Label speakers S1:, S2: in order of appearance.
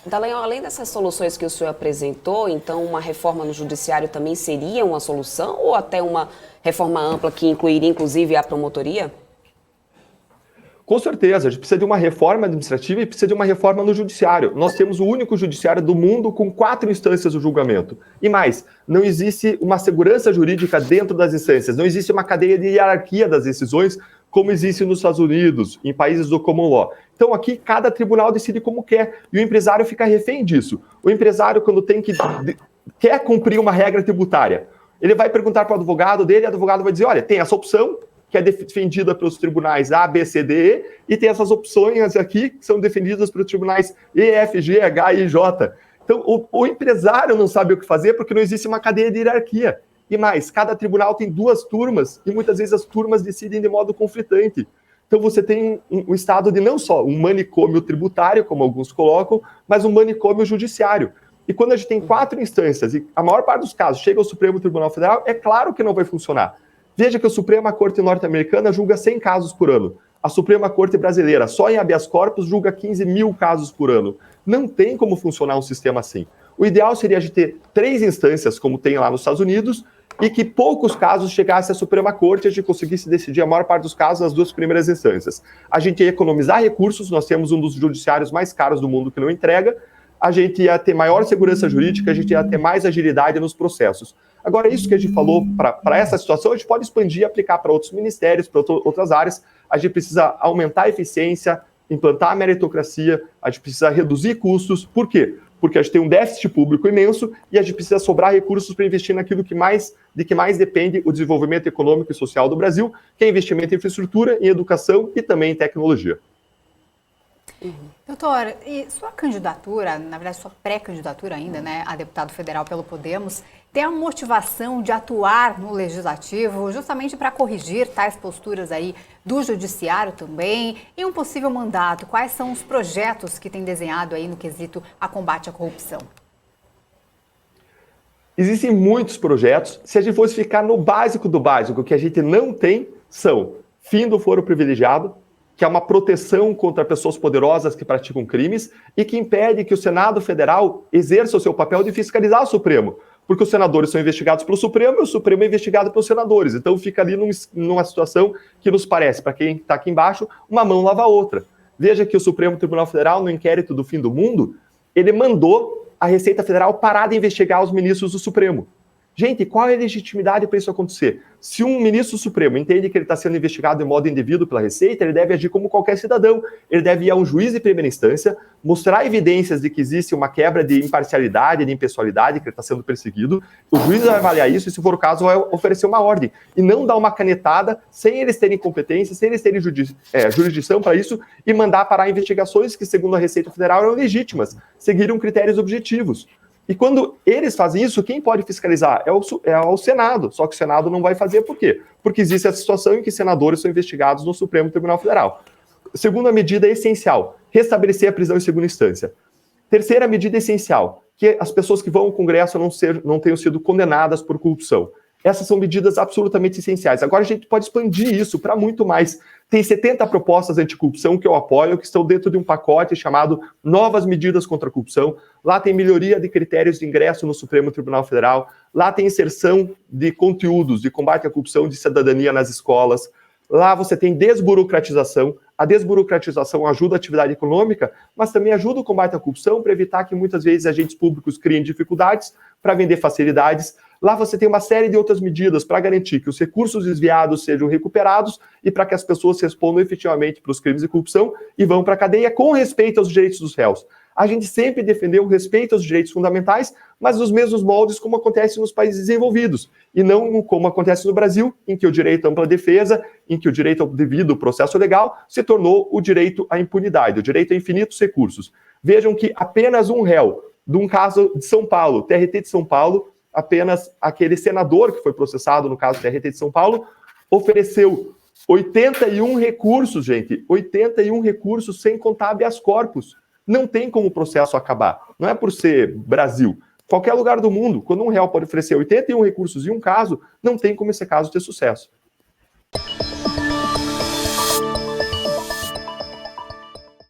S1: Dallagnol, além dessas soluções que o senhor apresentou, então uma reforma no judiciário também seria uma solução ou até uma reforma ampla que incluiria inclusive a promotoria?
S2: Com certeza, a gente precisa de uma reforma administrativa e precisa de uma reforma no judiciário. Nós temos o único judiciário do mundo com 4 instâncias do julgamento. E mais, não existe uma segurança jurídica dentro das instâncias, não existe uma cadeia de hierarquia das decisões como existe nos Estados Unidos, em países do common law. Então aqui cada tribunal decide como quer e o empresário fica refém disso. O empresário, quando quer cumprir uma regra tributária, ele vai perguntar para o advogado dele, o advogado vai dizer, olha, tem essa opção, que é defendida pelos tribunais A, B, C, D, E, e tem essas opções aqui que são defendidas pelos tribunais E, F, G, H, I, J. Então, o empresário não sabe o que fazer porque não existe uma cadeia de hierarquia. E mais, cada tribunal tem 2 turmas e muitas vezes as turmas decidem de modo conflitante. Então, você tem um estado de não só um manicômio tributário, como alguns colocam, mas um manicômio judiciário. E quando a gente tem 4 instâncias e a maior parte dos casos chega ao Supremo Tribunal Federal, é claro que não vai funcionar. Veja que a Suprema Corte norte-americana julga 100 casos por ano. A Suprema Corte brasileira, só em habeas corpus, julga 15 mil casos por ano. Não tem como funcionar um sistema assim. O ideal seria de ter 3 instâncias, como tem lá nos Estados Unidos, e que poucos casos chegassem à Suprema Corte e a gente conseguisse decidir a maior parte dos casos nas 2 primeiras instâncias. A gente ia economizar recursos, nós temos um dos judiciários mais caros do mundo que não entrega, a gente ia ter maior segurança jurídica, a gente ia ter mais agilidade nos processos. Agora, isso que a gente falou para essa situação, a gente pode expandir e aplicar para outros ministérios, para outras áreas. A gente precisa aumentar a eficiência, implantar a meritocracia, a gente precisa reduzir custos. Por quê? Porque a gente tem um déficit público imenso e a gente precisa sobrar recursos para investir naquilo que mais depende o desenvolvimento econômico e social do Brasil, que é investimento em infraestrutura, em educação e também em tecnologia.
S3: Doutor, e sua candidatura, na verdade sua pré-candidatura ainda, né, a deputado federal pelo Podemos, tem a motivação de atuar no Legislativo justamente para corrigir tais posturas aí do Judiciário também e um possível mandato? Quais são os projetos que tem desenhado aí no quesito a combate à corrupção?
S2: Existem muitos projetos. Se a gente fosse ficar no básico do básico, o que a gente não tem são fim do foro privilegiado, que é uma proteção contra pessoas poderosas que praticam crimes e que impede que o Senado Federal exerça o seu papel de fiscalizar o Supremo, porque os senadores são investigados pelo Supremo e o Supremo é investigado pelos senadores. Então fica ali numa situação que nos parece, para quem está aqui embaixo, uma mão lava a outra. Veja que o Supremo Tribunal Federal, no inquérito do fim do mundo, ele mandou a Receita Federal parar de investigar os ministros do Supremo. Gente, qual é a legitimidade para isso acontecer? Se um ministro supremo entende que ele está sendo investigado de modo indevido pela Receita, ele deve agir como qualquer cidadão. Ele deve ir a um juiz de primeira instância, mostrar evidências de que existe uma quebra de imparcialidade, de impessoalidade, que ele está sendo perseguido. O juiz vai avaliar isso e, se for o caso, vai oferecer uma ordem. E não dar uma canetada sem eles terem competência, sem eles terem jurisdição para isso e mandar parar investigações que, segundo a Receita Federal, eram legítimas, seguiram critérios objetivos. E quando eles fazem isso, quem pode fiscalizar? É o Senado. Só que o Senado não vai fazer por quê? Porque existe a situação em que senadores são investigados no Supremo Tribunal Federal. Segunda medida essencial, restabelecer a prisão em segunda instância. Terceira medida essencial, que as pessoas que vão ao Congresso não tenham sido condenadas por corrupção. Essas são medidas absolutamente essenciais. Agora a gente pode expandir isso para muito mais. Tem 70 propostas anticorrupção que eu apoio, que estão dentro de um pacote chamado Novas Medidas contra a Corrupção. Lá tem melhoria de critérios de ingresso no Supremo Tribunal Federal. Lá tem inserção de conteúdos de combate à corrupção, de cidadania nas escolas. Lá você tem desburocratização. A desburocratização ajuda a atividade econômica, mas também ajuda o combate à corrupção para evitar que muitas vezes agentes públicos criem dificuldades para vender facilidades. Lá você tem uma série de outras medidas para garantir que os recursos desviados sejam recuperados e para que as pessoas respondam efetivamente para os crimes de corrupção e vão para a cadeia com respeito aos direitos dos réus. A gente sempre defendeu o respeito aos direitos fundamentais, mas nos mesmos moldes como acontece nos países desenvolvidos, e não como acontece no Brasil, em que o direito à ampla defesa, em que o direito ao devido processo legal se tornou o direito à impunidade, o direito a infinitos recursos. Vejam que apenas um réu, de um caso de São Paulo, TRT de São Paulo, apenas aquele senador que foi processado no caso do TRT de São Paulo, ofereceu 81 recursos, gente, 81 recursos sem contar habeas corpus. Não tem como o processo acabar. Não é por ser Brasil. Qualquer lugar do mundo, quando um réu pode oferecer 81 recursos em um caso, não tem como esse caso ter sucesso.